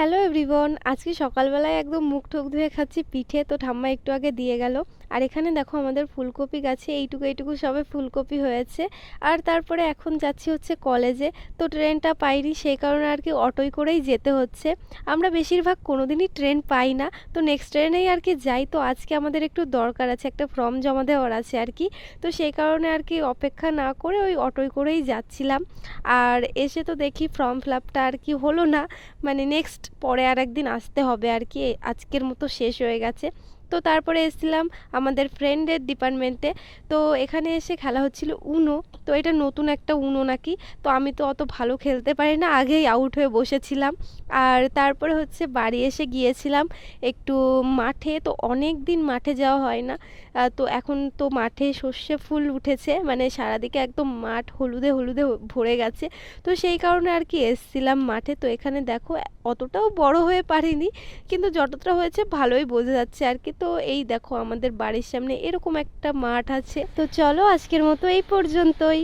Hello everyone, আজকে সকালবেলায় একদম মুখ ঠোক ধুয়ে খাচ্ছি পিঠে। তো ঠাম্মা একটু আগে দিয়ে গেল। আর এখানে দেখো আমাদের ফুলকপি গাছে এইটুকু এইটুকু সবে ফুলকপি হয়েছে। আর তারপরে এখন যাচ্ছি হচ্ছে কলেজে। তো ট্রেনটা পাইনি, সেই কারণে আর কি অটোয় করেই যেতে হচ্ছে। আমরা বেশিরভাগ কোনোদিনই ট্রেন পাই না, তো নেক্সট ট্রেনেই আর কি যাই। তো আজকে আমাদের একটু দরকার আছে, একটা ফর্ম জমা দেওয়ার আছে আর কি। তো সেই কারণে আর কি অপেক্ষা না করে ওই অটোয় করেই যাচ্ছিলাম। আর এসে তো দেখি ফর্ম ফিল আপটা আর কি হলো না, মানে নেক্সট পরে আর একদিন আসতে হবে আর কি, আজকের মতো শেষ হয়ে গেছে। তো তারপরে এসেছিলাম আমাদের ফ্রেন্ডের ডিপার্টমেন্টে। তো এখানে এসে খেলা হচ্ছিল উনো। তো এটা নতুন একটা উনো নাকি। তো আমি তো অত ভালো খেলতে পারি না, আগেই আউট হয়ে বসেছিলাম। আর তারপরে হচ্ছে বাড়ি এসে গিয়েছিলাম একটু মাঠে। তো অনেক দিন মাঠে যাওয়া হয় না। তো এখন তো মাঠে সর্ষে ফুল উঠেছে, মানে সারাদিকে একদম মাঠ হলুদে হলুদে ভরে গেছে। তো সেই কারণে আর কি এসছিলাম মাঠে। তো এখানে দেখো অতটাও বড় হয়ে পারিনি, কিন্তু যতটা হয়েছে ভালোই বোঝা যাচ্ছে আর কি। তো এই দেখো আমাদের বাড়ির সামনে এরকম একটা মাঠ আছে। তো চলো আজকের মতো এই পর্যন্তই।